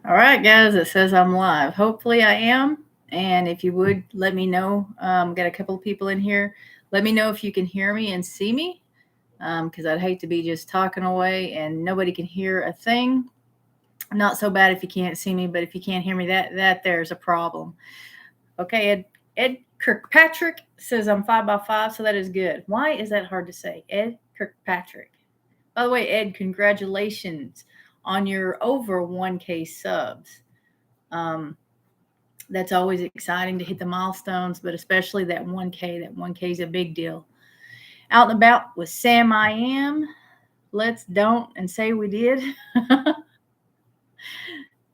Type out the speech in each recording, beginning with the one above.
All right, guys, it says I'm live. Hopefully, I am. And if you would let me know, got a couple of people in here. Let me know if you can hear me and see me, because I'd hate to be just talking away and nobody can hear a thing. Not so bad if you can't see me, but if you can't hear me, that there's a problem. Okay, Ed Kirkpatrick says I'm 5x5, so that is good. Why is that hard to say? Ed Kirkpatrick. By the way, Ed, congratulations on your over 1K subs. Um, that's always exciting to hit the milestones, but especially that 1K. That 1K is a big deal. Out and about with Sam I Am. Let's don't and say we did.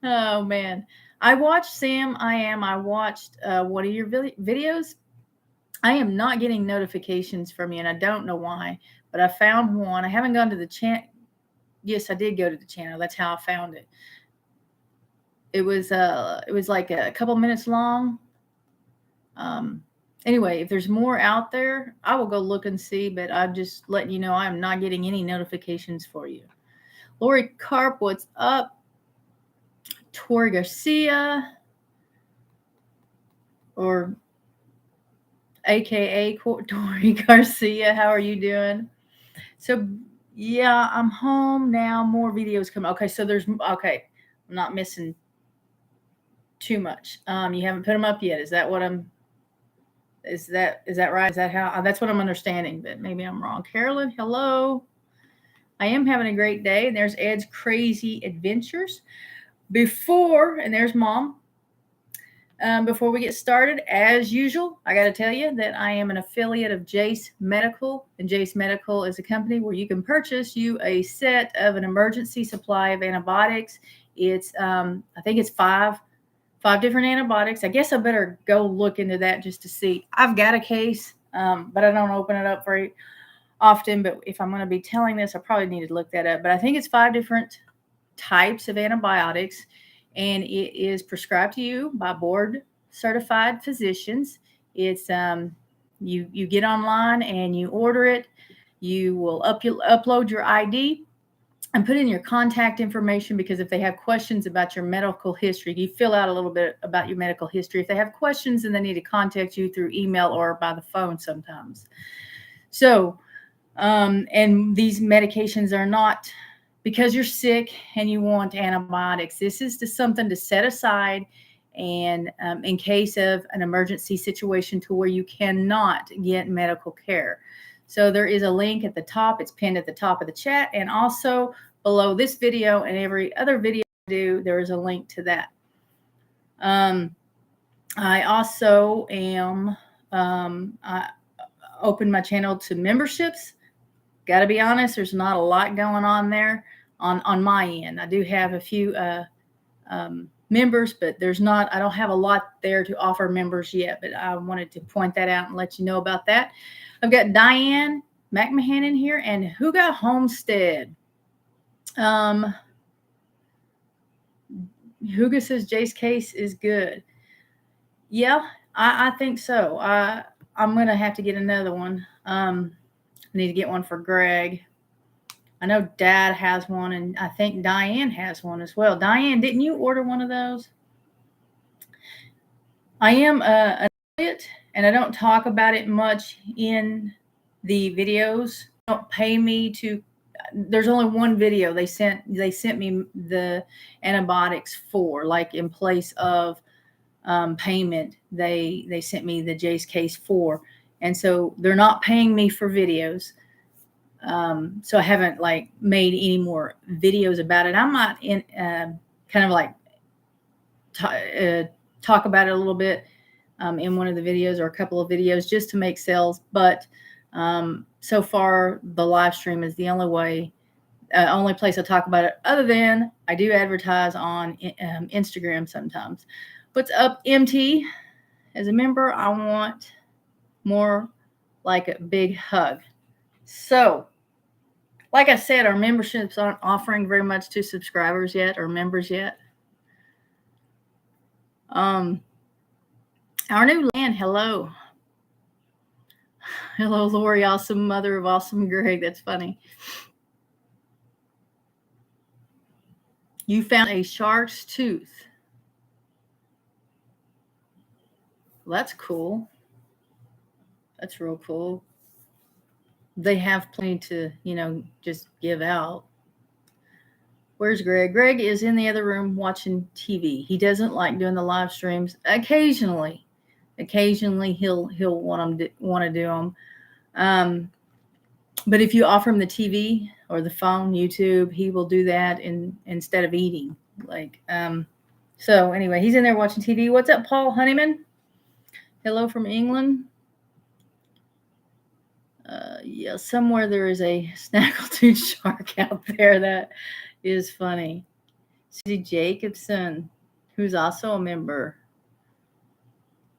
Oh, man. I watched Sam I Am. I watched one of your videos. I am not getting notifications from you, and I don't know why, but I found one. I haven't gone to the channel. Yes, I did go to the channel. That's how I found it. It was like a couple minutes long. Anyway, if there's more out there, I will go look and see, but I'm just letting you know I'm not getting any notifications for you. Lorie Carp, what's up? Tori Garcia, or AKA Tori Garcia, how are you doing? So, yeah, I'm home now. More videos come. Okay, so okay, I'm not missing too much. You haven't put them up yet. Is that right? Is that how? That's what I'm understanding, but maybe I'm wrong. Carolyn, hello. I am having a great day. And there's Ed's Crazy Adventures. And there's Mom. Before we get started, as usual, I got to tell you that I am an affiliate of Jace Medical, and Jace Medical is a company where you can purchase you a set of an emergency supply of antibiotics. It's I think it's five different antibiotics. I guess I better go look into that just to see. I've got a case, but I don't open it up very often. But if I'm going to be telling this, I probably need to look that up. But I think it's 5 different types of antibiotics, and it is prescribed to you by board certified physicians. It's you get online and you order it. You will upload your ID and put in your contact information, because if they have questions about your medical history, you fill out a little bit about your medical history. If they have questions, then they need to contact you through email or by the phone sometimes. So, and these medications are not because you're sick and you want antibiotics. This is just something to set aside, and in case of an emergency situation to where you cannot get medical care. So there is a link at the top. It's pinned at the top of the chat, and also below this video and every other video I do, there is a link to that. I also am I opened my channel to memberships. Got to be honest, there's not a lot going on there on my end. I do have a few members, but I don't have a lot there to offer members yet, but I wanted to point that out and let you know about that. I've got Diane McMahon in here, and who got Homestead? Huga says Jace case is good. Yeah, I think so. I'm going to have to get another one. I need to get one for Greg. I know Dad has one, and I think Diane has one as well. Diane, didn't you order one of those? I am an affiliate, and I don't talk about it much in the videos. They don't pay me to. There's only one video they sent me the antibiotics for, like in place of payment. They sent me the Jace case for, and so they're not paying me for videos. So I haven't like made any more videos about it. I might kind of like talk about it a little bit in one of the videos or a couple of videos just to make sales. But so far, the live stream is the only place I talk about it, other than I do advertise on Instagram sometimes. What's up, MT? As a member, I want more like a big hug. So, like I said, our memberships aren't offering very much to subscribers yet or members yet. Our new land, hello. Hello, Lorie, awesome mother of awesome Greg. That's funny. You found a shark's tooth. Well, that's cool. That's real cool. They have plenty to, just give out. Where's Greg? Greg is in the other room watching TV. He doesn't like doing the live streams. Occasionally he'll want to do them. But if you offer him the TV or the phone, YouTube, he will do that instead of eating. So anyway, he's in there watching TV. What's up, Paul Honeyman? Hello from England. Yeah, somewhere there is a snaggletooth shark out there. That is funny. Susie Jacobson, who's also a member.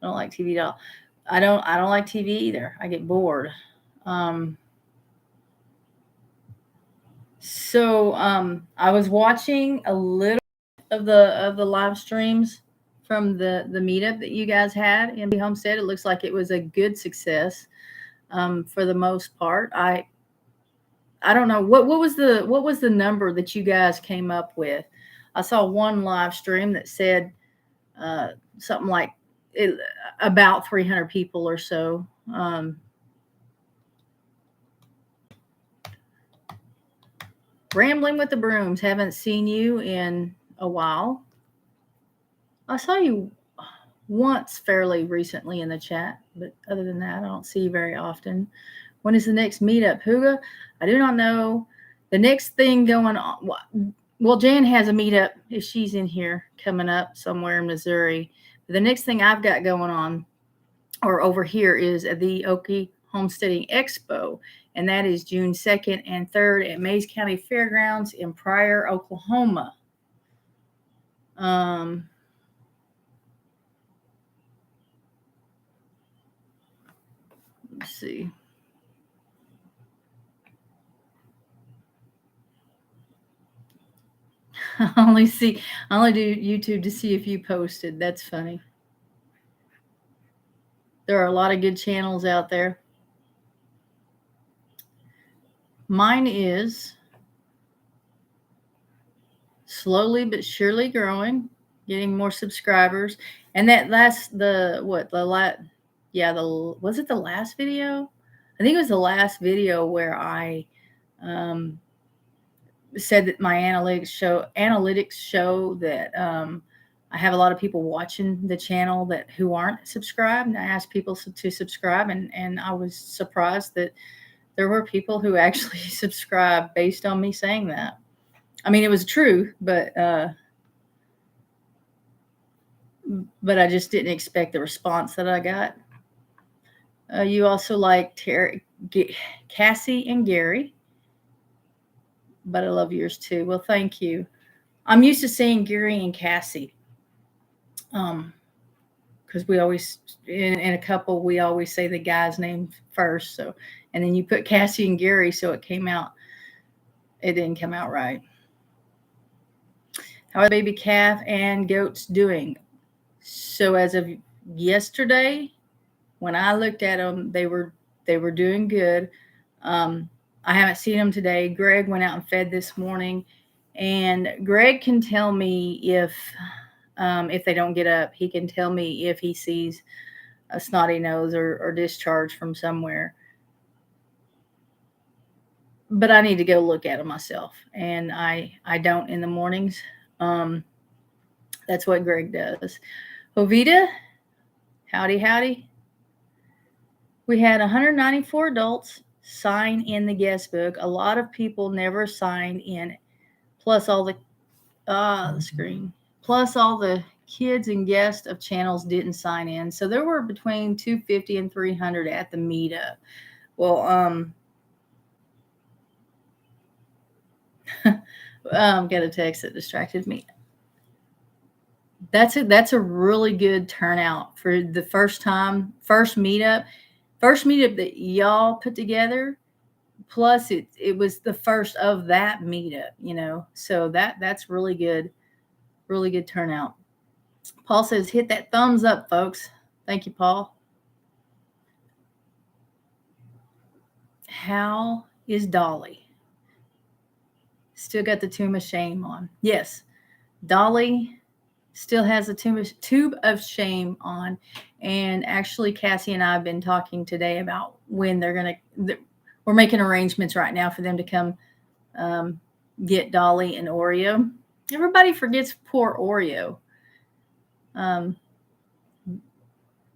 I don't like TV at all. I don't like TV either. I get bored. So I was watching a little of the live streams from the meetup that you guys had in Homestead. It looks like it was a good success for the most part. I don't know what was the number that you guys came up with. I saw one live stream that said something like about 300 people or so. Rambling with the Brooms. Haven't seen you in a while. I saw you once fairly recently in the chat, but other than that, I don't see you very often. When is the next meetup, Huga? I do not know. The next thing going on, well, Jan has a meetup if she's in here coming up somewhere in Missouri. The next thing I've got going on or over here is the Okie Homesteading Expo, and that is June 2nd and 3rd at Mays County Fairgrounds in Pryor, Oklahoma. Let's see. I only do YouTube to see if you posted. That's funny. There are a lot of good channels out there. Mine is slowly but surely growing, getting more subscribers. And was it the last video? I think it was the last video where I said that my analytics show that I have a lot of people watching the channel who aren't subscribed. And I asked people to subscribe, and I was surprised that there were people who actually subscribed based on me saying that. I mean, it was true, but I just didn't expect the response that I got. You also like Cassie and Gary, but I love yours too. Well, thank you. I'm used to saying Gary and Cassie, because we always in a couple we always say the guy's name first. So, and then you put Cassie and Gary, so it didn't come out right. How are the baby calf and goats doing? So as of yesterday, when I looked at them, they were doing good. I haven't seen them today. Greg went out and fed this morning, and Greg can tell me if they don't get up. He can tell me if he sees a snotty nose or discharge from somewhere. But I need to go look at them myself, and I don't in the mornings. That's what Greg does. Ovita, howdy. We had 194 adults sign in the guest book. A lot of people never signed in, plus all the screen. Plus all the kids and guests of channels didn't sign in. So there were between 250 and 300 at the meetup. Well, got a text that distracted me. That's a really good turnout for the first meetup that y'all put together. Plus it was the first of that meetup, so that's really good turnout. Paul says, hit that thumbs up, folks. Thank you, Paul. How is Dolly? Still got the Tomb of Shame on. Yes. Dolly still has a tube of shame on. And actually, Cassie and I have been talking today about when they're going to, we're making arrangements right now for them to come get Dolly and Oreo. Everybody forgets poor Oreo.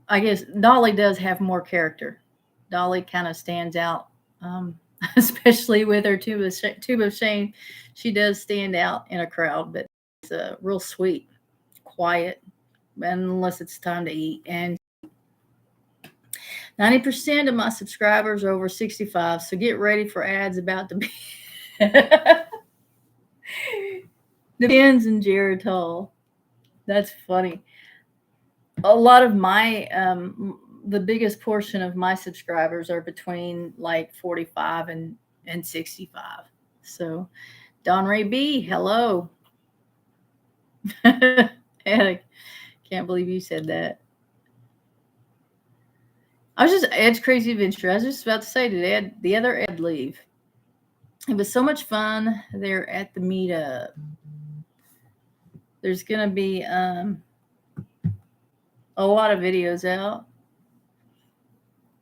I guess Dolly does have more character. Dolly kind of stands out, especially with her tube of shame. She does stand out in a crowd, but it's real sweet, quiet, unless it's time to eat. And 90% of my subscribers are over 65, so get ready for ads about to be. Depends and Jared Hall. That's funny. A lot of my the biggest portion of my subscribers are between like 45 and 65. So Don Ray B, hello. Ed, can't believe you said that. I was just Ed's Crazy Adventure. I was just about to say, did Ed, the other Ed, leave? It was so much fun there at the meetup. There's gonna be a lot of videos out.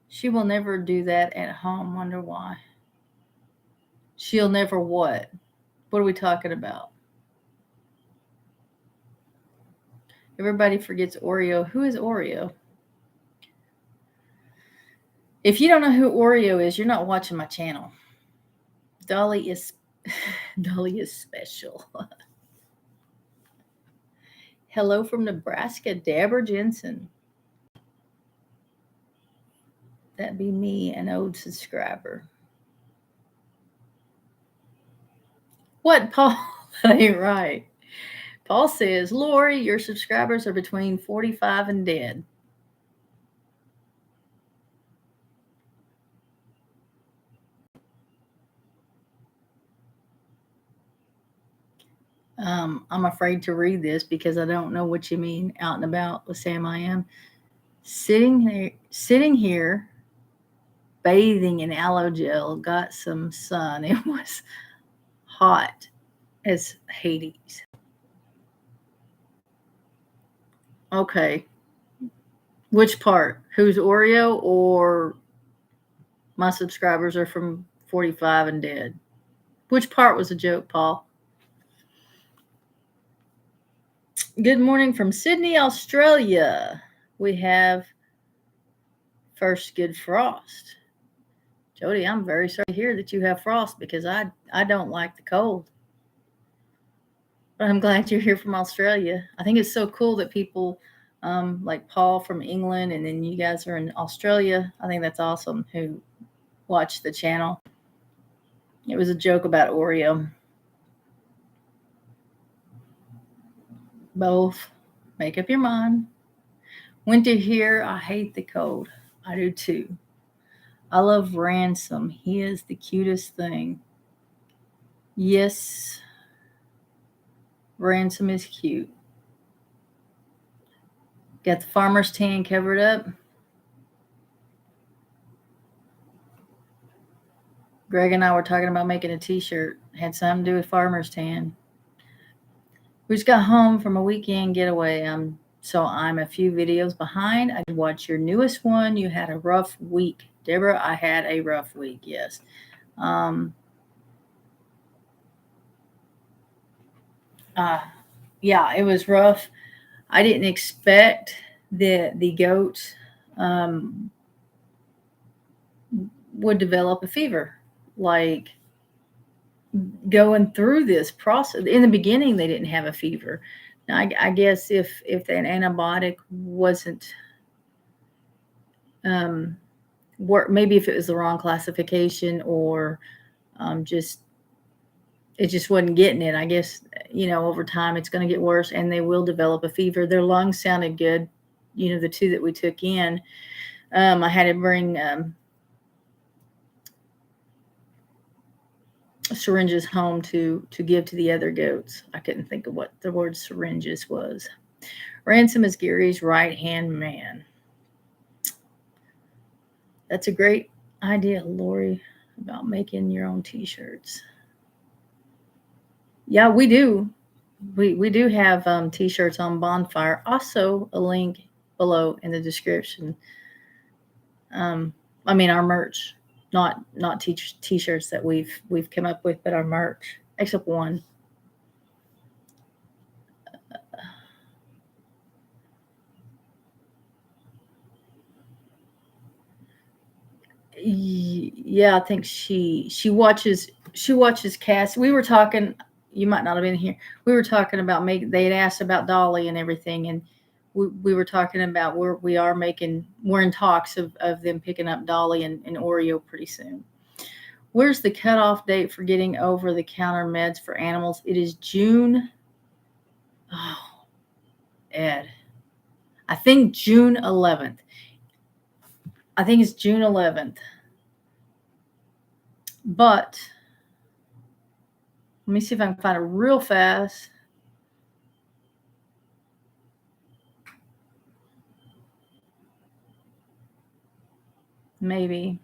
She will never do that at home. Wonder why. She'll never what? What are we talking about? Everybody forgets Oreo. Who is Oreo? If you don't know who Oreo is, you're not watching my channel. Dolly is special. Hello from Nebraska, Deborah Jensen. That'd be me, an old subscriber. What, Paul? That ain't right. Paul says, Lorie, your subscribers are between 45 and dead. I'm afraid to read this because I don't know what you mean. Out and about with Sam I am. Sitting here, bathing in aloe gel, got some sun. It was hot as Hades. Okay. Which part? Who's Oreo or my subscribers are from 45 and dead? Which part was a joke, Paul? Good morning from Sydney, Australia. We have first good frost. Jody, I'm very sorry to hear that you have frost because I don't like the cold. But I'm glad you're here from Australia. I think it's so cool that people like Paul from England and then you guys are in Australia. I think that's awesome who watch the channel. It was a joke about Oreo. Both. Make up your mind. Winter here. I hate the cold. I do too. I love Ransom. He is the cutest thing. Yes. Ransom is cute. Got the farmer's tan covered up. Greg and I were talking about making a t-shirt. Had something to do with farmer's tan. We just got home from a weekend getaway. So I'm a few videos behind. I did watch your newest one. You had a rough week. Deborah, I had a rough week, yes. Yeah, it was rough. I didn't expect that the goat would develop a fever. Like going through this process. In the beginning, they didn't have a fever. Now, I guess if an antibiotic wasn't maybe if it was the wrong classification or it just wasn't getting it. I guess, over time it's going to get worse and they will develop a fever. Their lungs sounded good. The two that we took in, I had to bring syringes home to give to the other goats. I couldn't think of what the word syringes was. Ransom is Gary's right-hand man. That's a great idea, Lorie, about making your own t-shirts. Yeah, we do. We do have t-shirts on Bonfire. Also, a link below in the description. I mean, our merch, not t-shirts that we've come up with, but our merch, except one. Yeah, I think she watches Cass. We were talking. You might not have been here. We were talking about They had asked about Dolly and everything, and we were talking about we're in talks of them picking up Dolly and Oreo pretty soon. Where's the cutoff date for getting over the counter meds for animals? It is June. Oh, Ed. I think June 11th. I think it's June 11th. But let me see if I can find it real fast. Maybe.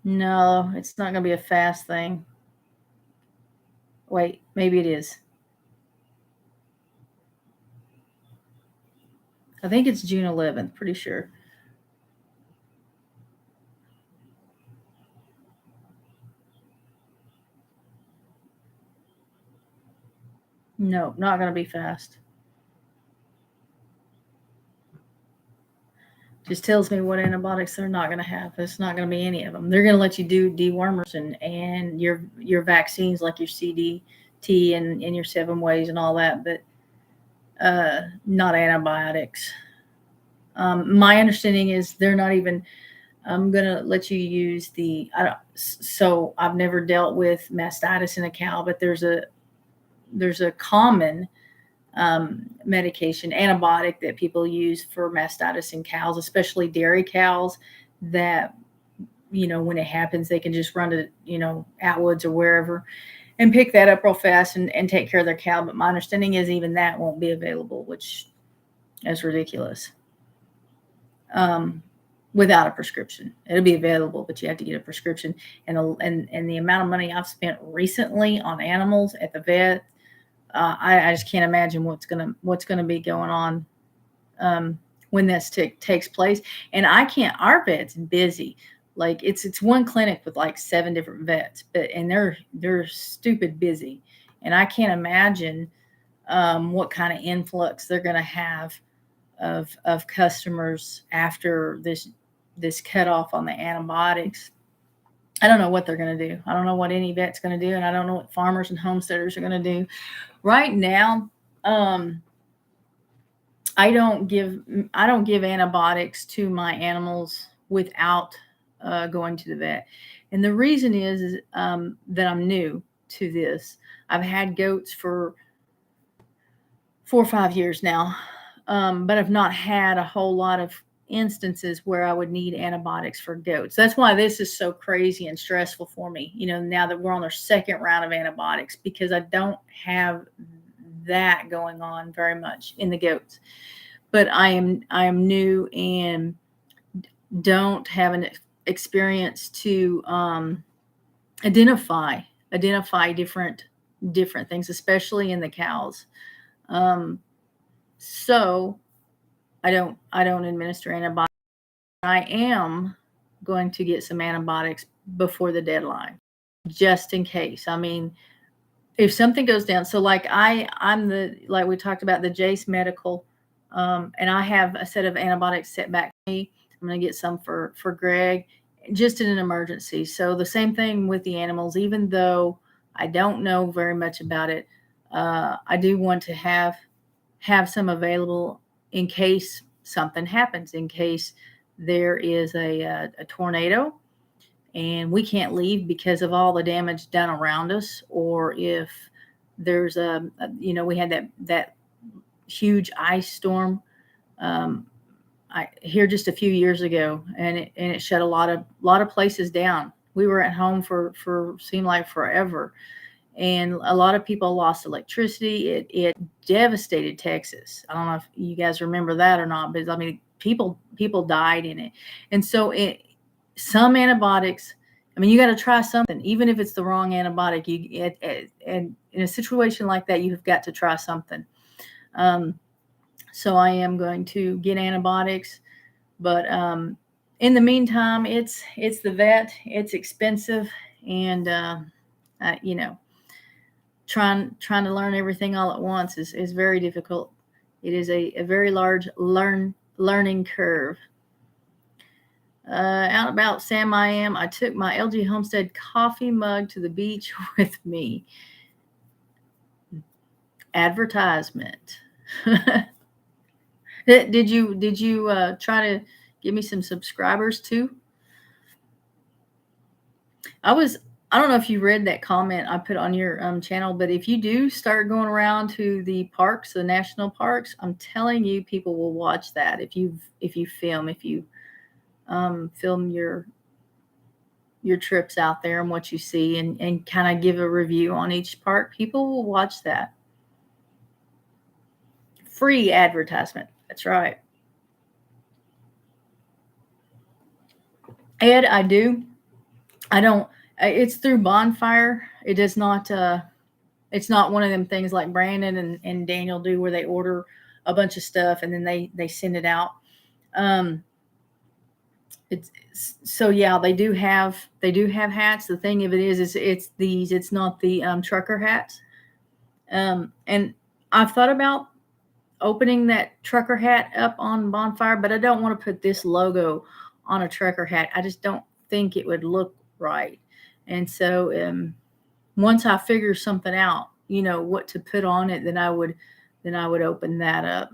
No, it's not going to be a fast thing. Wait, maybe it is. I think it's June 11th, pretty sure. No, not going to be fast. Just tells me what antibiotics they're not going to have. It's not going to be any of them. They're going to let you do dewormers and your vaccines like your CDT and your 7 ways and all that, but not antibiotics. My understanding is they're not even. I'm gonna let you use the. So I've never dealt with mastitis in a cow, but there's a common medication, antibiotic that people use for mastitis in cows, especially dairy cows. That when it happens, they can just run to Atwoods or wherever and pick that up real fast and take care of their cow. But my understanding is even that won't be available, which is ridiculous. Without a prescription, it'll be available, but you have to get a prescription. And the amount of money I've spent recently on animals at the vet, I just can't imagine what's gonna be going on when this takes place. And I can't. Our vet's busy. Like it's one clinic with like 7 different vets, and they're stupid busy, and I can't imagine what kind of influx they're gonna have of customers after this cutoff on the antibiotics. I don't know what they're going to do. I don't know what any vet's going to do, and I don't know what farmers and homesteaders are going to do. Right now, I don't give antibiotics to my animals without going to the vet, and the reason is that I'm new to this. I've had goats for 4 or 5 years now, but I've not had a whole lot of instances where I would need antibiotics for goats. That's why this is so crazy and stressful for me, now that we're on our second round of antibiotics, because I don't have that going on very much in the goats. But I am new and don't have an experience to identify different things, especially in the cows. So I don't administer antibiotics. I am going to get some antibiotics before the deadline, just in case. I mean, if something goes down, so like like we talked about the Jace Medical, and I have a set of antibiotics set back for me. I'm going to get some for Greg, just in an emergency. So the same thing with the animals, even though I don't know very much about it, I do want to have some available in case something happens, in case there is a tornado and we can't leave because of all the damage done around us, or if there's we had that huge ice storm here just a few years ago, and it shut a lot of places down. We were at home for seemed like forever, and a lot of people lost electricity. It devastated Texas. I don't know if you guys remember that or not, but I mean, people died in it. And so some antibiotics I mean, you got to try something, even if it's the wrong antibiotic. And in a situation like that, you've got to try something. So I am going to get antibiotics, but in the meantime, it's the vet. It's expensive, and you know, trying to learn everything all at once is very difficult. It is a very large learning curve. Out about Sam I am. I took my LG Homestead coffee mug to the beach with me. Advertisement. Did you try to give me some subscribers too? I don't know if you read that comment I put on your channel, but if you do start going around to the parks, the national parks, I'm telling you, people will watch that. If you film your trips out there and what you see, and kind of give a review on each park, people will watch that. Free advertisement. That's right. Ed, I do. I don't. It's through Bonfire. It does not. It's not one of them things like Brandon and Daniel do, where they order a bunch of stuff and then they send it out. It's so yeah, they do have hats. The thing of it is it's these. It's not the trucker hats. And I've thought about opening that trucker hat up on Bonfire, but I don't want to put this logo on a trucker hat. I just don't think it would look right. And so once I figure something out, what to put on it, then I would open that up.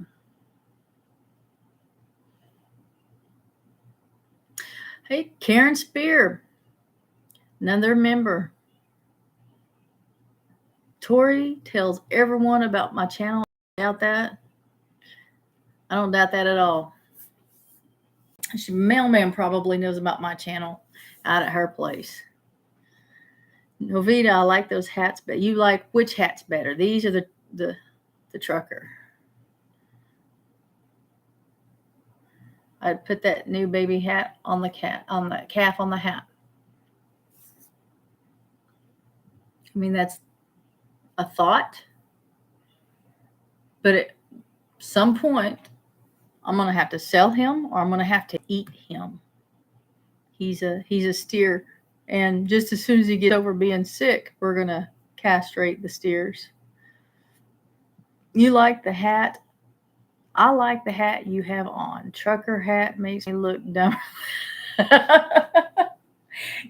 Hey, Karen Spear, another member. Tori tells everyone about my channel. I doubt that. I don't doubt that at all. Mailman probably knows about my channel out at her place. Novita, I like those hats, but you like which hats better? These are the trucker. I'd put that new baby hat on the calf on the hat. I mean, that's a thought, but at some point, I'm gonna have to sell him, or I'm gonna have to eat him. He's a steer, and just as soon as he gets over being sick, we're gonna castrate the steers. You like the hat? I like the hat you have on. Trucker hat makes me look dumb.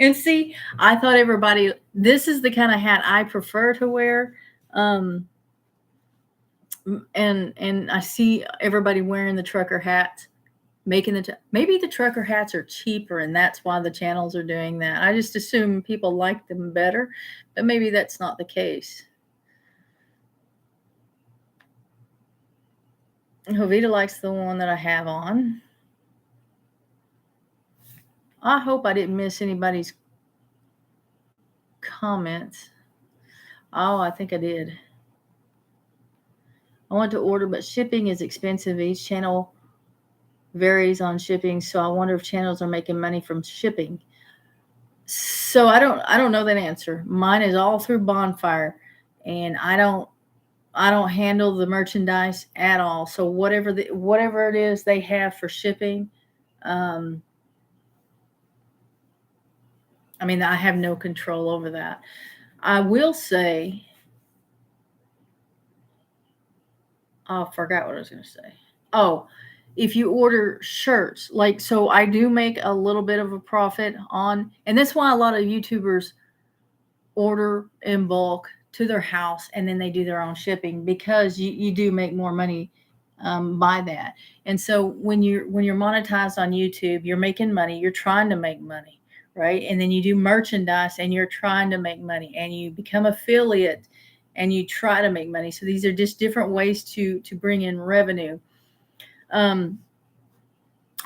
And see, I thought this is the kind of hat I prefer to wear. And I see everybody wearing the trucker hats, maybe the trucker hats are cheaper, and that's why the channels are doing that. I just assume people like them better, but maybe that's not the case. Jovita likes the one that I have on. I hope I didn't miss anybody's comments. Oh, I think I did. I want to order, but shipping is expensive. Each channel varies on shipping, so I wonder if channels are making money from shipping. So I don't know that answer. Mine is all through Bonfire, and I don't handle the merchandise at all. So whatever it is they have for shipping, I mean, I have no control over that. I will say, I forgot what I was going to say. Oh, if you order shirts, so I do make a little bit of a profit on, and that's why a lot of YouTubers order in bulk to their house, and then they do their own shipping, because you do make more money by that. And so when you're monetized on YouTube, you're making money, you're trying to make money, right? And then you do merchandise and you're trying to make money, and you become affiliate and you try to make money. So these are just different ways to bring in revenue,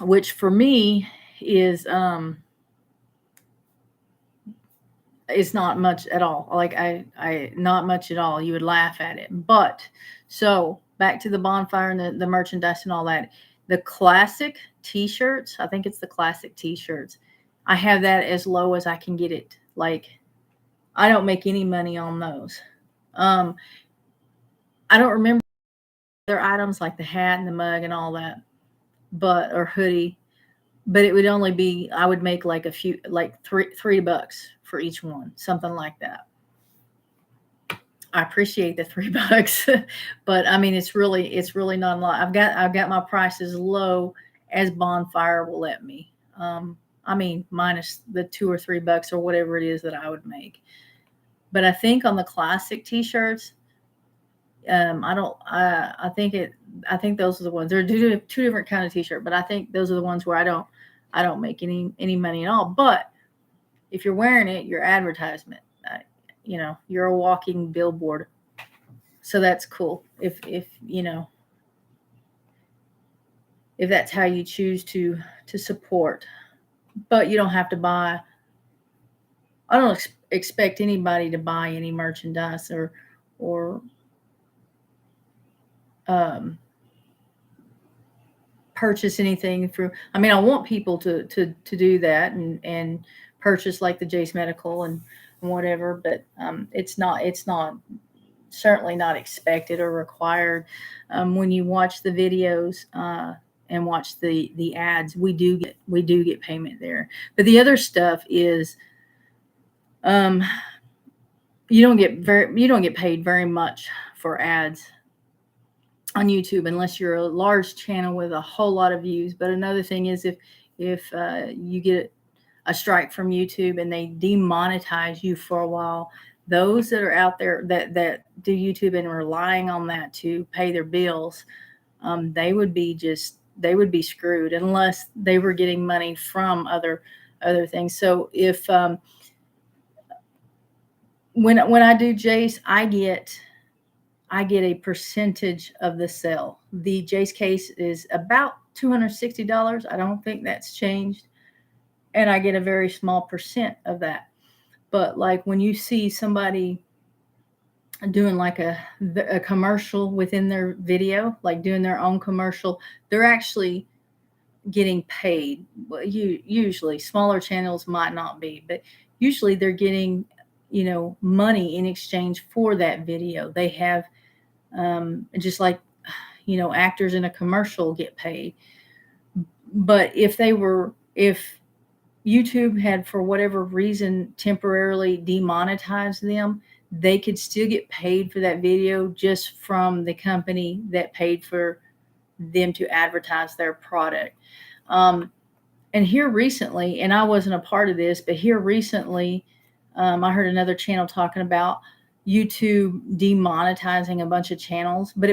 which for me is not much at all. Like I not much at all. You would laugh at it. But so back to the Bonfire and the merchandise and all that. The classic t-shirts, I think it's the classic t-shirts. I have that as low as I can get it. Like, I don't make any money on those. Um, I don't remember other items like the hat and the mug and all that, or hoodie. But it would only be, I would make like a few, like $3 for each one, something like that. I appreciate the $3, but I mean, it's really not a lot. I've got my prices low as Bonfire will let me. I mean, minus the $2 or $3 or whatever it is that I would make. But I think on the classic T-shirts, I don't. I think those are the ones. There are two different kind of T-shirt, but I think those are the ones where I don't make any money at all. But if you're wearing it, you're advertisement. You're a walking billboard. So that's cool. If if that's how you choose to support, but you don't have to buy. I don't expect anybody to buy any merchandise or um, purchase anything through. I mean, I want people to do that and purchase like the Jace Medical and whatever, but it's not certainly not expected or required. When you watch the videos and watch the ads, we do get payment there. But the other stuff is um, you don't get paid very much for ads on YouTube unless you're a large channel with a whole lot of views. But another thing is if you get a strike from YouTube and they demonetize you for a while, those that are out there that do YouTube and relying on that to pay their bills, they would be screwed unless they were getting money from other things. So if when I do Jace, I get a percentage of the sale. The Jace case is about $260. I don't think that's changed. And I get a very small percent of that. But like when you see somebody doing like a commercial within their video, like doing their own commercial, they're actually getting paid. Well, usually smaller channels might not be, but usually they're getting, money in exchange for that video. They have, just like, actors in a commercial get paid. But if YouTube had, for whatever reason, temporarily demonetized them, they could still get paid for that video just from the company that paid for them to advertise their product. And here recently, and I wasn't a part of this, but here recently, I heard another channel talking about YouTube demonetizing a bunch of channels, but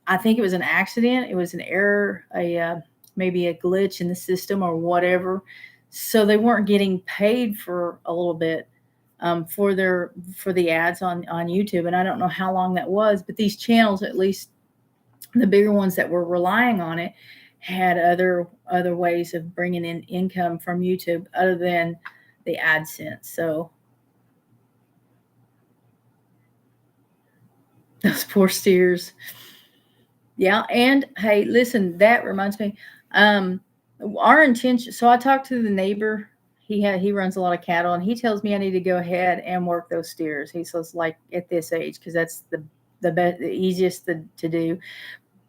I think it was an accident. It was an error, maybe a glitch in the system or whatever. So they weren't getting paid for a little bit for the ads on YouTube. And I don't know how long that was, but these channels, at least the bigger ones that were relying on it, had other ways of bringing in income from YouTube other than the AdSense. So those poor steers. Yeah. And hey, listen, that reminds me, our intention. So I talked to the neighbor. He runs a lot of cattle, and he tells me I need to go ahead and work those steers. He says, like, at this age, because that's the best, the easiest to do.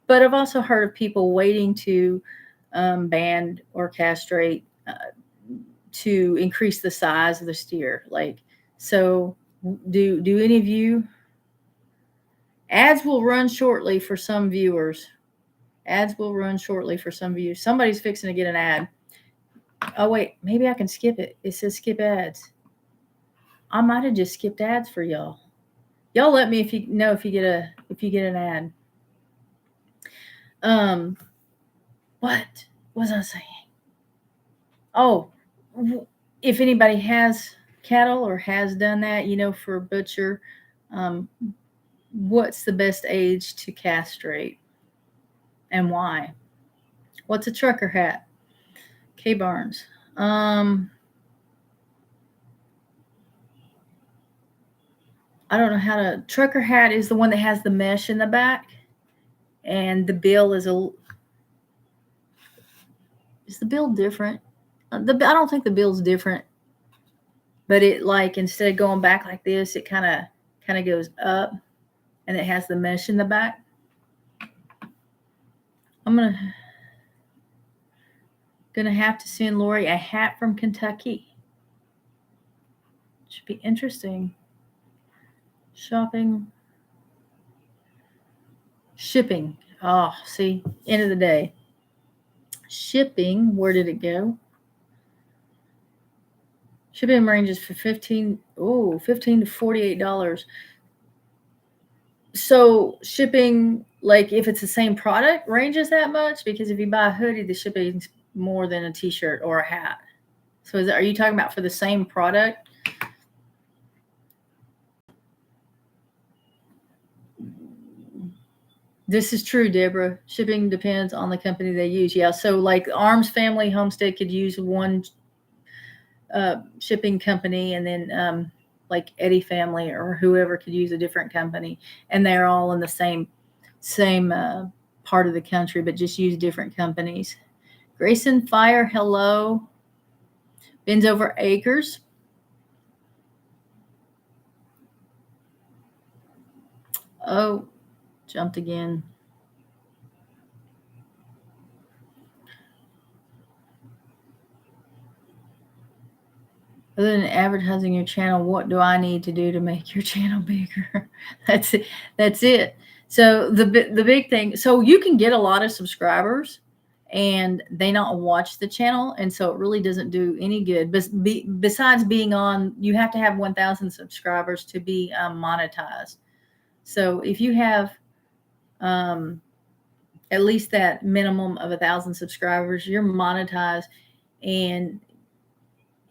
But I've also heard of people waiting to band or castrate to increase the size of the steer. Like, so do any of you? Ads will run shortly for some viewers. Ads will run shortly for some viewers. Somebody's fixing to get an ad. Oh wait, maybe I can skip it. It says skip ads. I might have just skipped ads for y'all. Y'all let me if you know if you get an ad. What was I saying? Oh, if anybody has cattle or has done that, for butcher, what's the best age to castrate and why? What's a trucker hat? K Barnes. I don't know how to. Trucker hat is the one that has the mesh in the back, and the bill is the bill different? I don't think the bill's different, but it like instead of going back like this, it kind of goes up, and it has the mesh in the back. I'm gonna have to send Lorie a hat from Kentucky. Should be interesting. Shipping. Oh, see, end of the day. Shipping, where did it go? Shipping ranges for $15 to $48. So shipping, like if it's the same product, ranges that much? Because if you buy a hoodie, the shipping's more than a t-shirt or a hat. So are you talking about for the same product? This is true, Deborah. Shipping depends on the company they use. Yeah, so like Arms Family Homestead could use one shipping company, and then like Eddie Family or whoever could use a different company, and they're all in the same part of the country, but just use different companies. Grayson Fire, hello. Bins Over Acres. Oh, jumped again. Other than advertising your channel, what do I need to do to make your channel bigger? That's it. So the big thing, so you can get a lot of subscribers and they not watch the channel, and so it really doesn't do any good. Besides being on, you have to have 1,000 subscribers to be monetized. So if you have at least that minimum of 1,000 subscribers, you're monetized, and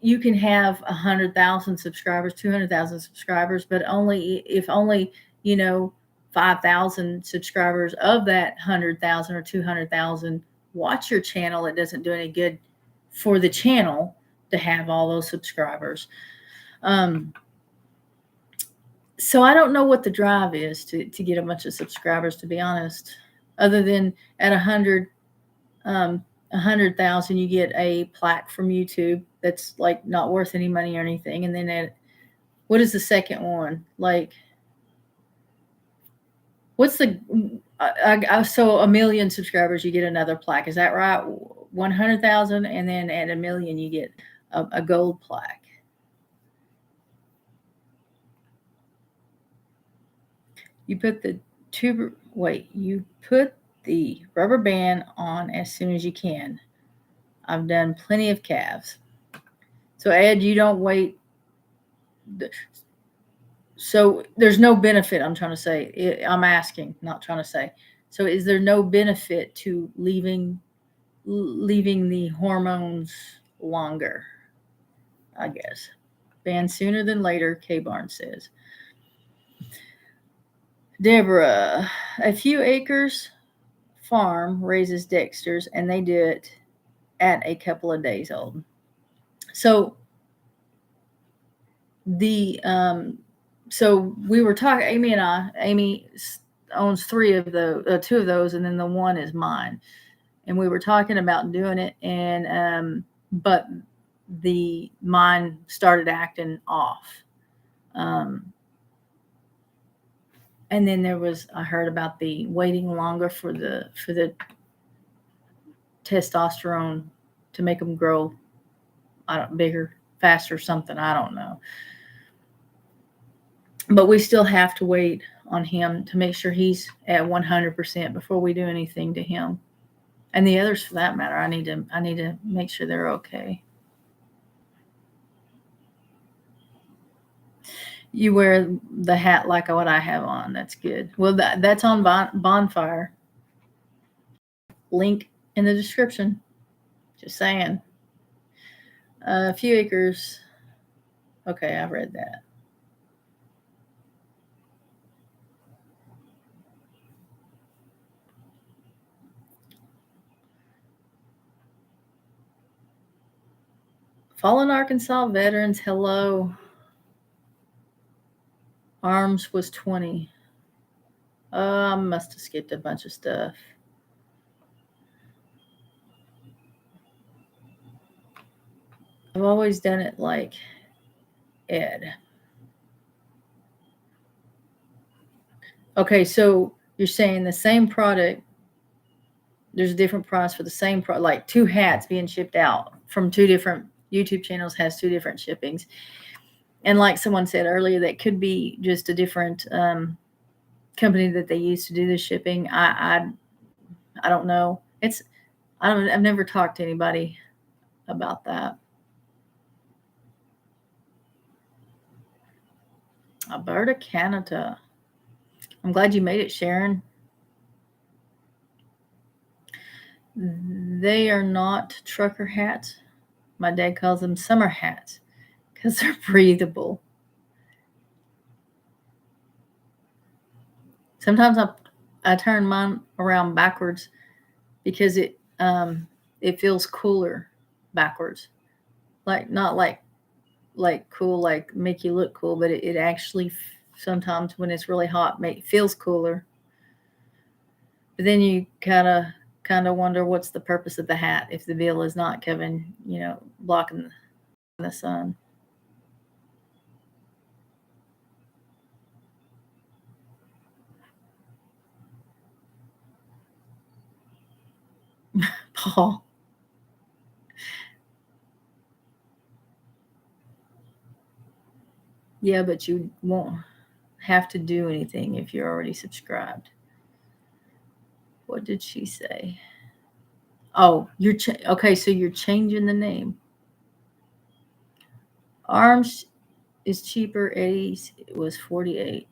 you can have 100,000 subscribers, 200,000 subscribers, but only 5,000 subscribers of that 100,000 or 200,000 watch your channel. It doesn't do any good for the channel to have all those subscribers. So I don't know what the drive is to get a bunch of subscribers, to be honest, other than at 100,000, you get a plaque from YouTube that's like not worth any money or anything. And then what is the second one? Like, what's so 1 million subscribers, you get another plaque. Is that right? 100,000, and then at 1 million, you get a gold plaque. You put the rubber band on as soon as you can. I've done plenty of calves. So Ed, you don't wait. So there's no benefit, I'm trying to say. I'm asking, not trying to say. So is there no benefit to leaving the hormones longer? I guess. Ban sooner than later, K-Barn says. Deborah, a few acres farm raises Dexters, and they do it at a couple of days old. So so we were talking, Amy and I. Amy owns two of those, and then the one is mine. And we were talking about doing it, and but the mine started acting off. And then I heard about the waiting longer for the testosterone to make them grow bigger, faster, something. I don't know. But we still have to wait on him to make sure he's at 100% before we do anything to him. And the others, for that matter, I need to make sure they're okay. You wear the hat like what I have on. That's good. Well, that's on Bonfire. Link in the description. Just saying. A few acres. Okay, I read that. Fallen Arkansas veterans, hello. Arms was 20. I must have skipped a bunch of stuff. I've always done it like Ed. Okay, so you're saying the same product, there's a different price for the same product, like two hats being shipped out from two different YouTube channels has two different shippings. And like someone said earlier, that could be just a different company that they use to do the shipping. I don't know. I've never talked to anybody about that. Alberta, Canada. I'm glad you made it, Sharon. They are not trucker hats. My dad calls them summer hats because they're breathable. Sometimes I turn mine around backwards because it feels cooler backwards. Like not like cool, like make you look cool, but it actually sometimes when it's really hot feels cooler. But then you kind of wonder what's the purpose of the hat if the veil is not covering, blocking the sun. Paul. Yeah, but you won't have to do anything if you're already subscribed. What did she say? Oh, okay, so you're changing the name. Arms is cheaper. Eddie's was 48.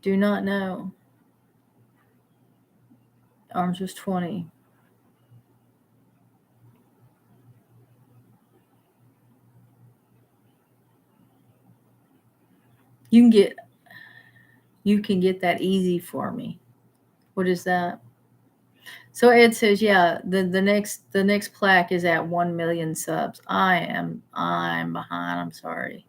Do not know. Arms was 20. You can get that easy for me. What is that? So Ed says, yeah, the next plaque is at 1 million subs. I'm behind. I'm sorry.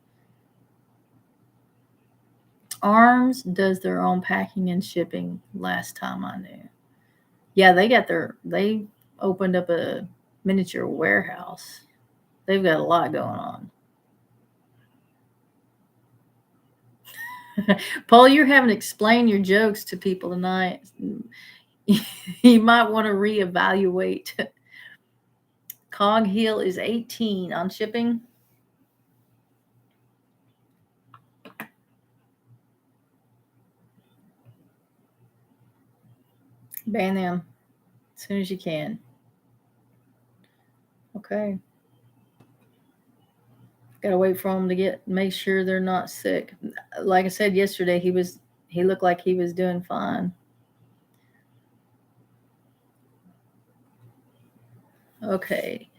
Arms does their own packing and shipping last time I knew. Yeah, they opened up a miniature warehouse. They've got a lot going on. Paul, you're having to explain your jokes to people tonight. You might want to reevaluate. Cog heel is 18 on shipping. Ban them as soon as you can. Okay. Gotta wait for them to make sure they're not sick. Like I said yesterday, he looked like he was doing fine. Okay.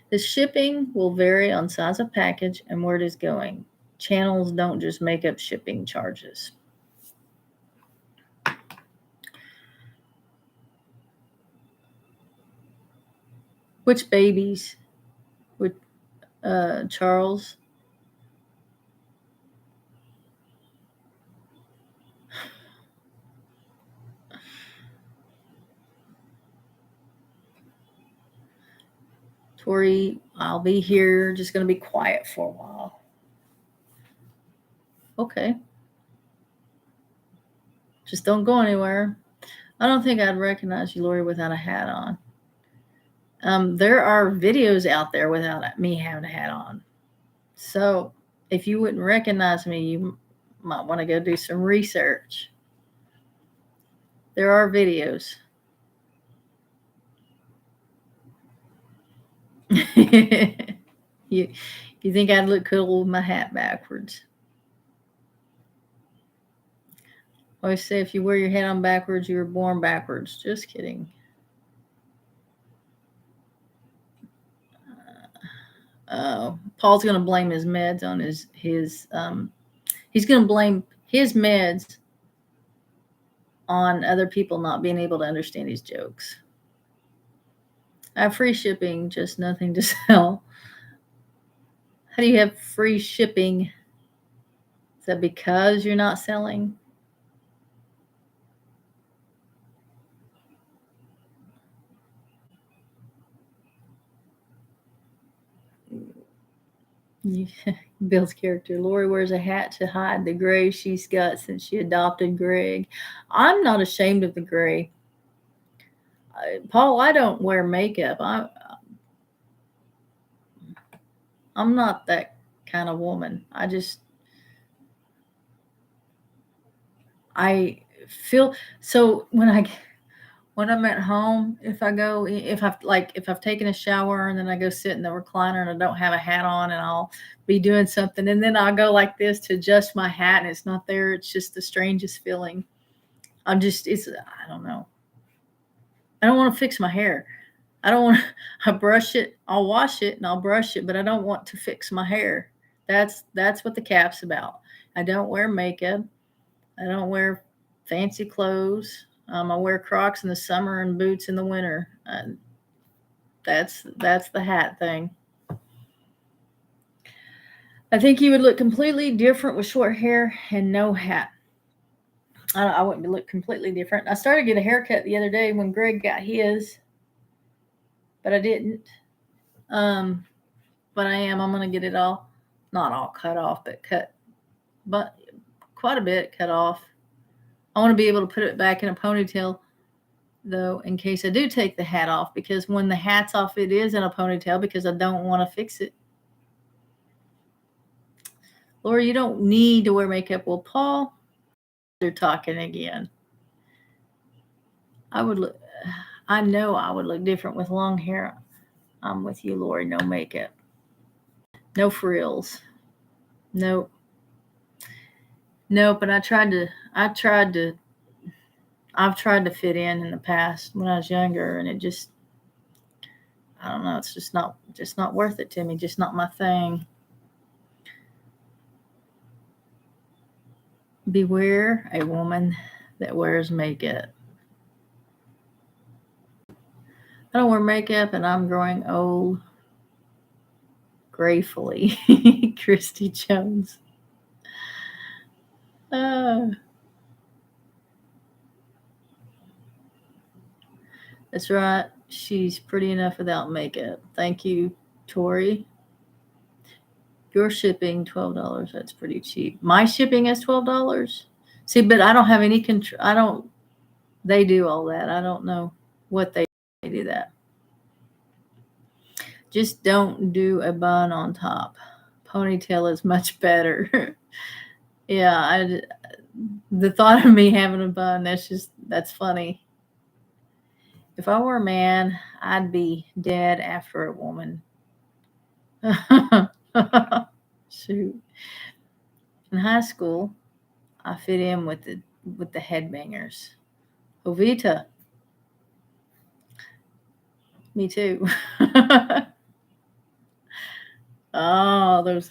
The shipping will vary on size of package and where it is going. Channels don't just make up shipping charges. Which babies? With Charles? Tori, I'll be here. Just going to be quiet for a while. Okay. Just don't go anywhere. I don't think I'd recognize you, Lorie, without a hat on. There are videos out there without me having a hat on. So if you wouldn't recognize me, you might want to go do some research. There are videos. you think I'd look cool with my hat backwards? I always say if you wear your hat on backwards, you were born backwards. Just kidding. Paul's going to blame his meds on his he's going to blame his meds on other people not being able to understand his jokes. I have free shipping, just nothing to sell. How do you have free shipping? Is that because you're not selling? Bill's character. Lorie wears a hat to hide the gray she's got since she adopted Greg. I'm not ashamed of the gray. Paul, I don't wear makeup. I'm not that kind of woman. I feel so when I'm at home, if I've taken a shower and then I go sit in the recliner and I don't have a hat on and I'll be doing something and then I'll go like this to adjust my hat and it's not there. It's just the strangest feeling. I don't know. I don't want to fix my hair. I don't want I brush it, I'll wash it and I'll brush it, but I don't want to fix my hair. That's what the cap's about. I don't wear makeup. I don't wear fancy clothes. I wear Crocs in the summer and boots in the winter. That's the hat thing. I think you would look completely different with short hair and no hat. I wouldn't look completely different. I started to get a haircut the other day when Greg got his, but I didn't. Um, but I am. I'm gonna get it all, not all cut off, but quite a bit cut off. I want to be able to put it back in a ponytail though, in case I do take the hat off, because when the hat's off, it is in a ponytail because I don't want to fix it. Laura, you don't need to wear makeup. Well, Paul, they're talking again. I know I would look different with long hair. I'm with you, Lori. No makeup, no frills, nope, nope. And I've tried to fit in the past when I was younger, and I don't know. It's just not worth it to me. Just not my thing. Beware a woman that wears makeup. I don't wear makeup, and I'm growing old gracefully. Christy Jones. That's right. She's pretty enough without makeup. Thank you, Tori. Your shipping $12. That's pretty cheap. My shipping is $12. See, but I don't have any control. I don't. They do all that. I don't know what they do that. Just don't do a bun on top. Ponytail is much better. Yeah, the thought of me having a bun, that's funny. If I were a man, I'd be dead after a woman. Shoot. In high school, I fit in with the headbangers. Ovita. Me too. Oh, those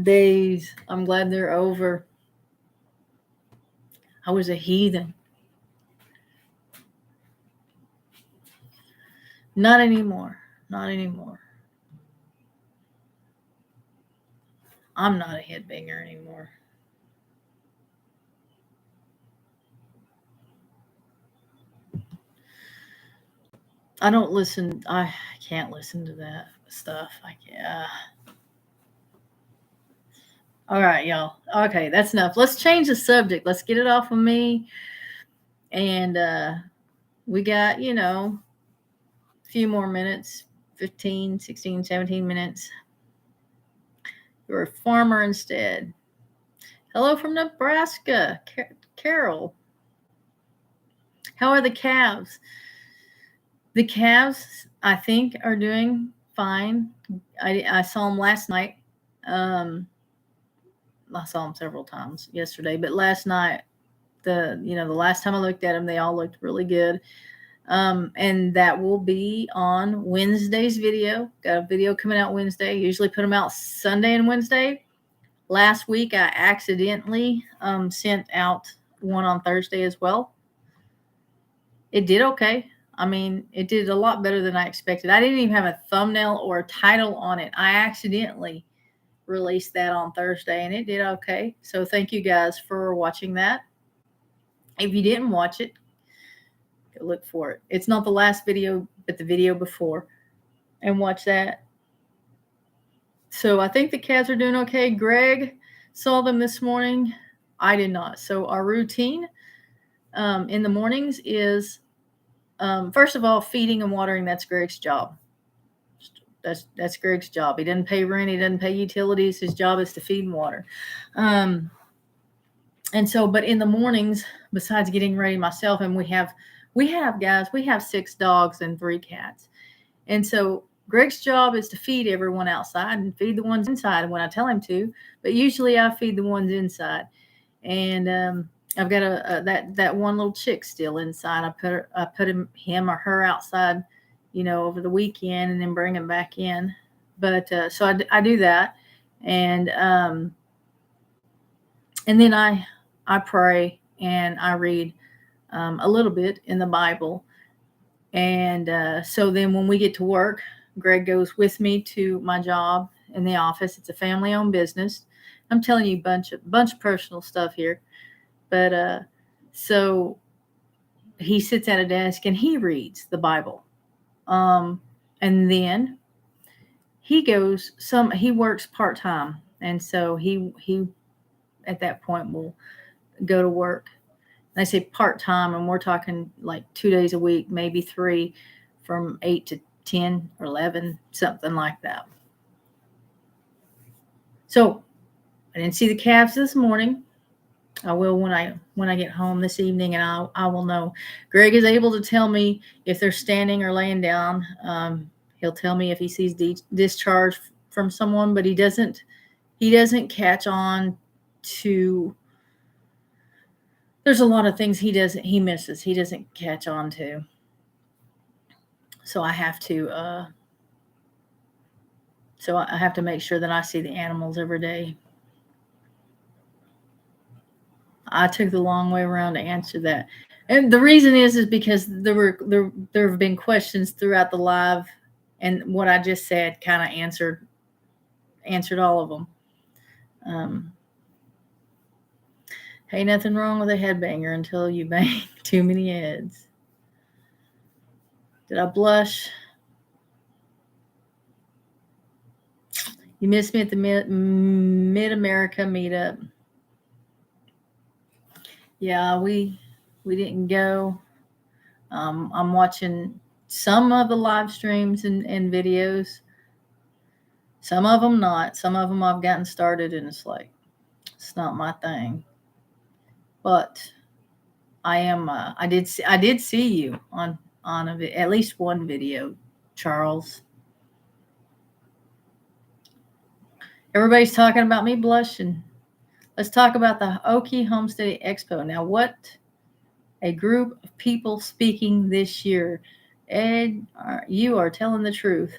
days. I'm glad they're over. I was a heathen. Not anymore. Not anymore. I'm not a headbanger anymore. I don't listen. I can't listen to that stuff. I can't. All right, y'all. Okay, that's enough. Let's change the subject. Let's get it off of me. And we got, a few more minutes, 15, 16, 17 minutes. You're a farmer instead. Hello from Nebraska, Carol. How are the calves? The calves, I think, are doing fine. I saw them last night. I saw them several times yesterday, but last night, the last time I looked at them, they all looked really good. And that will be on Wednesday's video. Got a video coming out Wednesday. Usually put them out Sunday and Wednesday. Last week, I accidentally sent out one on Thursday as well. It did okay. I mean, it did a lot better than I expected. I didn't even have a thumbnail or a title on it. I accidentally released that on Thursday, and it did okay. So thank you guys for watching that. If you didn't watch it, go look for it. It's not the last video, but the video before. And watch that. So I think the cats are doing okay. Greg saw them this morning. I did not. So our routine in the mornings is, first of all, feeding and watering. That's Greg's job. That's Greg's job. He doesn't pay rent. He doesn't pay utilities. His job is to feed and water. And so, but in the mornings, besides getting ready myself, and we have guys, we have 6 dogs and 3 cats. And so Greg's job is to feed everyone outside and feed the ones inside when I tell him to. But usually I feed the ones inside. And I've got that one little chick still inside. I put him or her outside, over the weekend, and then bring him back in. But so I do that, and then I pray and I read a little bit in the Bible. And so then when we get to work, Greg goes with me to my job in the office. It's a family-owned business. I'm telling you bunch of personal stuff here. But so he sits at a desk and he reads the Bible. And then he works part-time. And so he at that point will go to work. And I say part-time, and we're talking like 2 days a week, maybe 3, from 8 to 10 or 11, something like that. So I didn't see the calves this morning. I will when I get home this evening, and I will know. Greg is able to tell me if they're standing or laying down. He'll tell me if he sees discharge from someone, but he doesn't catch on to. There's a lot of things he misses. He doesn't catch on to. So I have to make sure that I see the animals every day. I took the long way around to answer that. And the reason is because there have been questions throughout the live, and what I just said kind of answered all of them. Hey, nothing wrong with a headbanger until you bang too many heads. Did I blush? You missed me at the Mid-America meetup. Yeah, we didn't go. I'm watching some of the live streams and videos. Some of them not. Some of them I've gotten started, and it's like, it's not my thing. But I am. I did see you on at least one video, Charles. Everybody's talking about me blushing. Let's talk about the Okie Homestead Expo. Now, what a group of people speaking this year. Ed, you are telling the truth.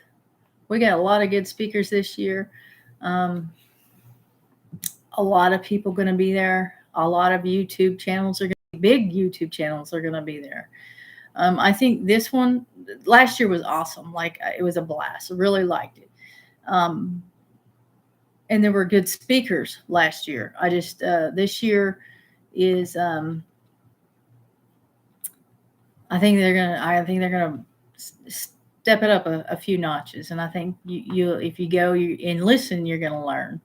We got a lot of good speakers this year. A lot of people going to be there. A lot of YouTube channels are going to be, big YouTube channels are going to be there. I think this one, last year was awesome. Like, it was a blast. I really liked it. And there were good speakers last year. I just, this year is, I think they're gonna step it up a few notches. And I think you if you go and listen, you're gonna learn.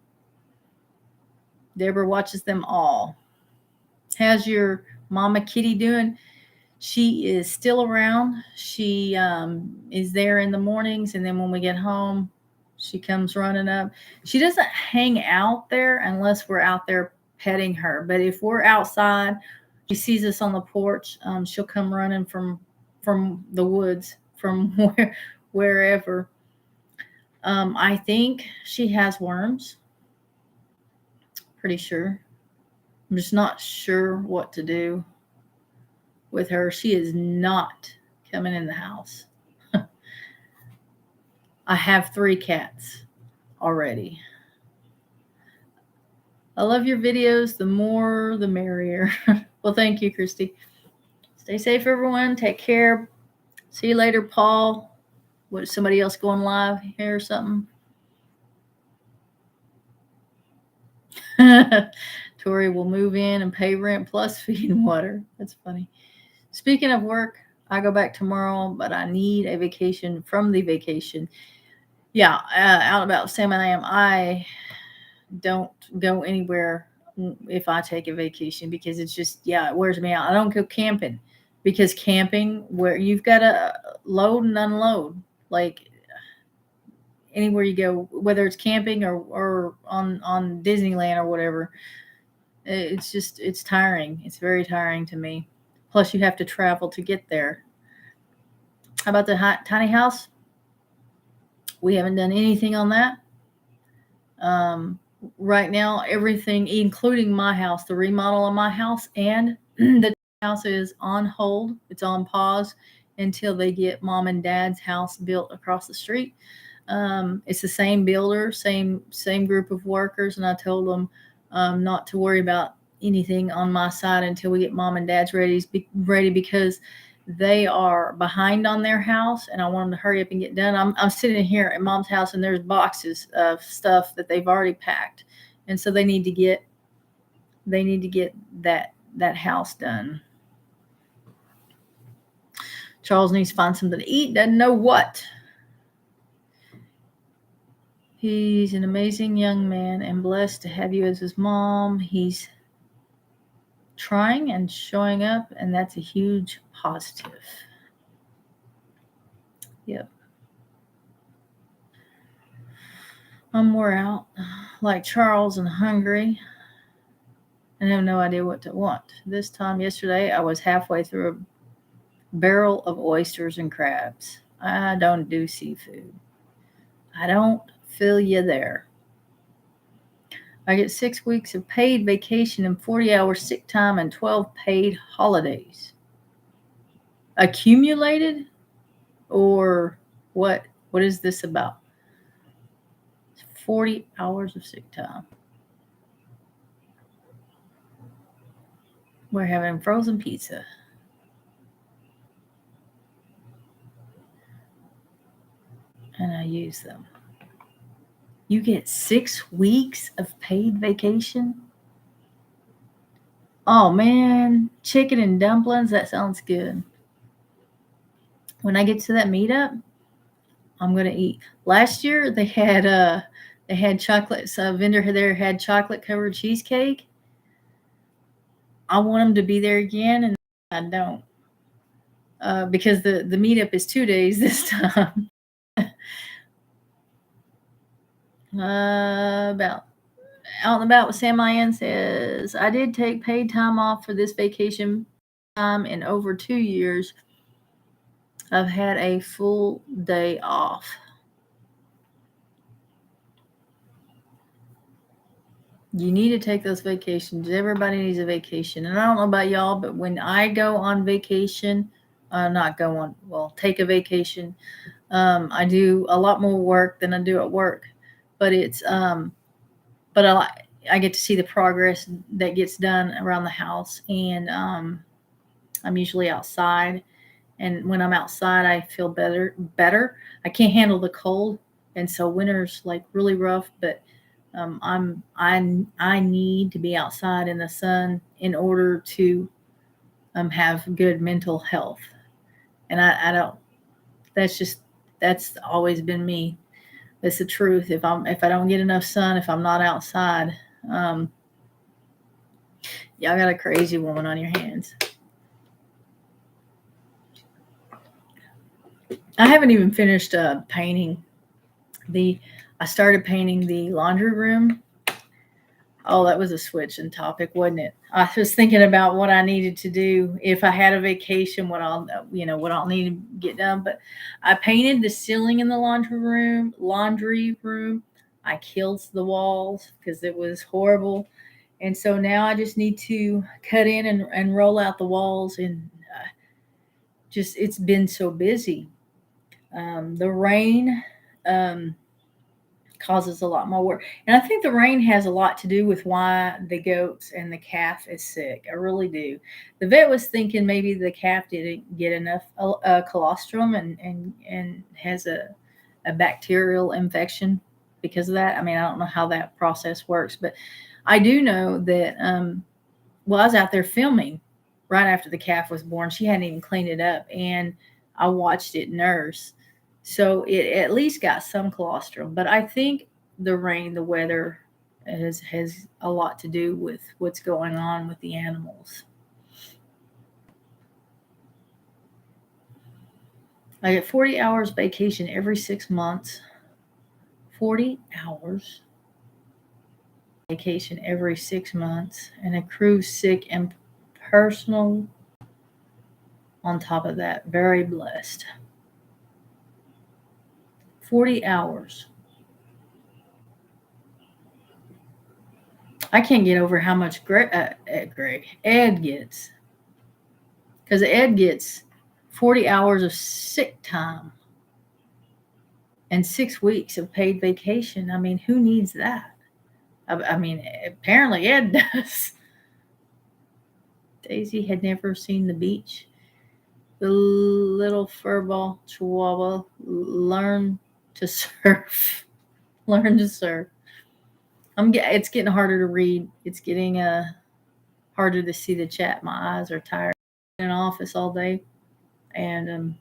Deborah watches them all. How's your mama Kitty doing? She is still around. She is there in the mornings, and then when we get home, she comes running up. She doesn't hang out there unless we're out there petting her. But if we're outside, she sees us on the porch, she'll come running from the woods, from wherever. I think she has worms. Pretty sure. I'm just not sure what to do with her. She is not coming in the house. I have 3 cats already. I love your videos. The more, the merrier. Well, thank you, Christy. Stay safe, everyone. Take care. See you later, Paul. What, is somebody else going live here or something? Tori will move in and pay rent plus feed and water. That's funny. Speaking of work, I go back tomorrow, but I need a vacation from the vacation. Yeah, out about Sam and I don't go anywhere if I take a vacation because it's just, yeah, it wears me out. I don't go camping because camping where you've got to load and unload, like anywhere you go, whether it's camping or on Disneyland or whatever. It's just, it's tiring. It's very tiring to me. Plus, you have to travel to get there. How about the tiny house? We haven't done anything on that. Um, right now, everything, including my house, the remodel of my house and the house is on hold. It's on pause until they get mom and dad's house built across the street. It's the same builder, same group of workers, and I told them not to worry about anything on my side until we get mom and dad's ready because they are behind on their house, and I want them to hurry up and get done. I'm sitting here at mom's house, and there's boxes of stuff that they've already packed, and so they need to get that house done. Charles needs to find something to eat. Doesn't know what. He's an amazing young man and blessed to have you as his mom. He's trying and showing up, and that's a huge positive. Yep. I'm wore out, like Charles, and hungry, and have no idea what to want. This time yesterday, I was halfway through a barrel of oysters and crabs. I don't do seafood. I don't feel you there. I get 6 weeks of paid vacation and 40 hours sick time and 12 paid holidays. Accumulated? Or what? What is this about? 40 hours of sick time. We're having frozen pizza. And I use them. You get 6 weeks of paid vacation? Oh man, chicken and dumplings, that sounds good. When I get to that meetup, I'm gonna eat. Last year they had chocolate. So a vendor there had chocolate covered cheesecake. I want them to be there again, and I don't because the meetup is 2 days this time. About out and about with Sam Lyon says, I did take paid time off for this vacation time in over 2 years. I've had a full day off. You need to take those vacations. Everybody needs a vacation. And I don't know about y'all, but when I go on vacation, not go on, well, take a vacation, I do a lot more work than I do at work. But but I get to see the progress that gets done around the house, and I'm usually outside. And when I'm outside, I feel better. I can't handle the cold, and so winter's like really rough. But I need to be outside in the sun in order to have good mental health. And I don't. That's just that's always been me. It's the truth. If I don't get enough sun, if I'm not outside, um, y'all got a crazy woman on your hands. I haven't even finished painting the. I started painting the laundry room. Oh, that was a switch in topic, wasn't it? I was thinking about what I needed to do if I had a vacation, what I'll need to get done. But I painted the ceiling in the laundry room. Laundry room. I killed the walls because it was horrible, and so now I just need to cut in and roll out the walls. And just it's been so busy. The rain. Um, Causes a lot more work. And I think the rain has a lot to do with why the goats and the calf is sick. I really do. The vet was thinking maybe the calf didn't get enough colostrum and has a bacterial infection because of that. I mean, I don't know how that process works, but I do know that, well, I was out there filming right after the calf was born. She hadn't even cleaned it up, and I watched it nurse. So it at least got some colostrum. But I think the rain, the weather has a lot to do with what's going on with the animals. I get 40 hours vacation every 6 months. 40 hours vacation every 6 months, and accrue sick and personal on top of that. Very blessed. 40 hours. I can't get over how much Ed gets. Because Ed gets 40 hours of sick time and 6 weeks of paid vacation. I mean, who needs that? I mean, apparently Ed does. Daisy had never seen the beach. The little furball chihuahua learned to surf. Learn to surf. It's getting harder to read. It's getting harder to see the chat. My eyes are tired. In an office all day, and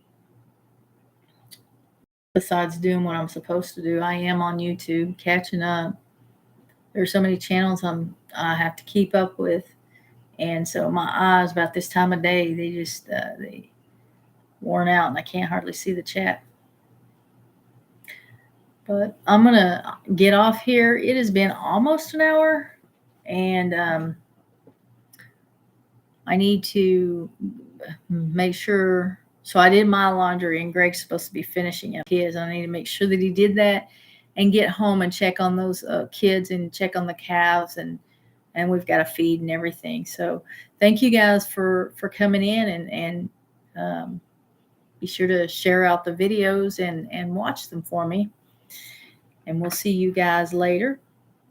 besides doing what I'm supposed to do, I am on YouTube catching up. There's so many channels I have to keep up with, and so my eyes about this time of day they worn out, and I can't hardly see the chat. But I'm gonna get off here. It has been almost an hour, and I need to make sure. So I did my laundry, and Greg's supposed to be finishing up his. I need to make sure that he did that and get home and check on those kids and check on the calves, and we've got to feed and everything. So thank you guys for coming in, and be sure to share out the videos and watch them for me. And we'll see you guys later.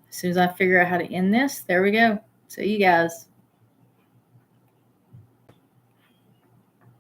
As soon as I figure out how to end this, there we go. See you guys.